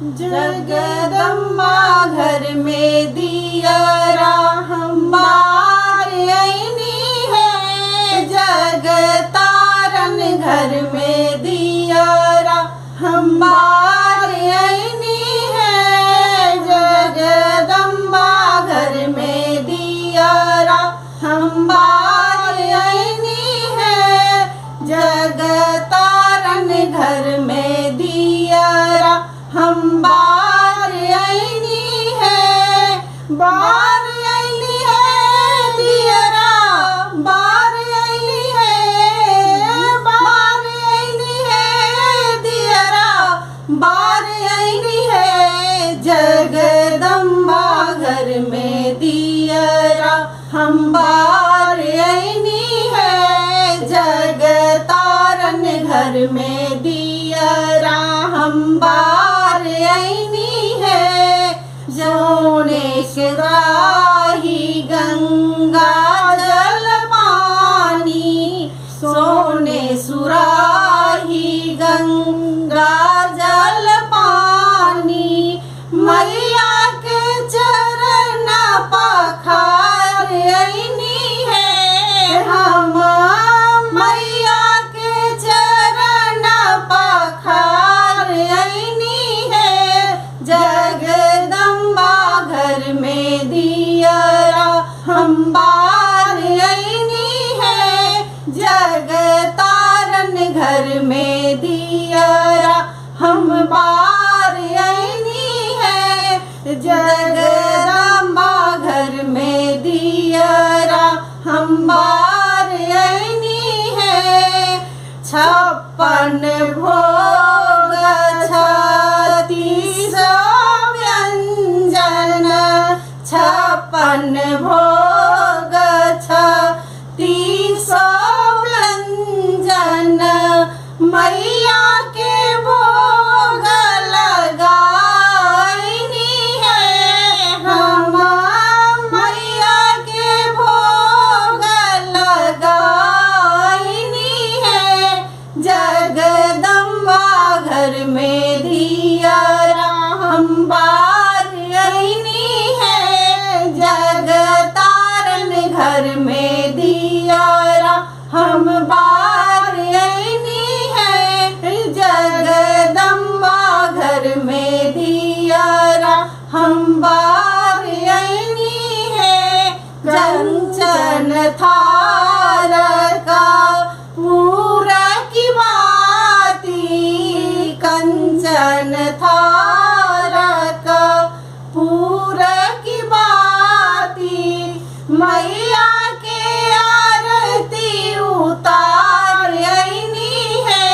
जगदम्बा घर में दियरा हम बार आईनी है। जगतारन घर में दियरा हम बार आईनी है। जगदम्बा घर में दियरा हम बार आईनी है। जगतारन घर में दियरा हम बार आईनी है। बार आईनी है दियरा बार आईनी है। बार आईनी है दियरा बार आईनी है। जगदम्बा घर में दियरा हम बार आईनी है। जगतारन घर में दियरा हम बार आईनी है। सोने सुराही गंगा जल पानी। सोने सुराही गंगा जल पानी। मैया के चरण पखार आईनी है। हम मैया के चरण पखार आईनी है। जगदम्बा घर में दियरा हम बार आईनी है। जगतारन घर में दियरा हम बार आईनी है। जगदम्बा घर में दियरा हम बार आईनी है। 56 भोग 36 व्यंजन। 56 भोग 36 व्यंजन। मैया के भोग लगाईनी है। हम मैया के भोग लगाईनी है। जगदम्बा घर में दियरा हम बार आईनी है। जगतारन घर में दियरा हम बार आईनी है। जगदम्बा घर में दियरा हम बार आईनी है। कंचन थार का पूरा की बाती। कंचन थार का पूरा की बाती। मैया के आरती उतार आईनी है।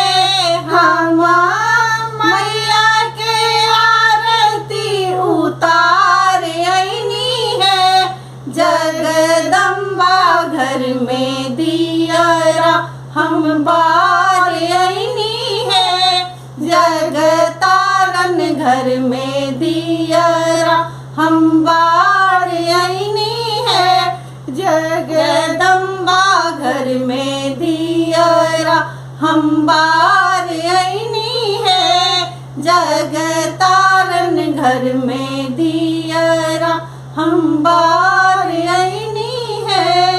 हम मैया के आरती उतार आईनी है। जगदम्बा घर में दियरा हम बार आईनी है। जगतारन घर में दियरा हम बार आईनी है। जगदम्बा घर में दियरा हम बार आईनी है। जगतारन घर में दियरा हम बार आईनी है।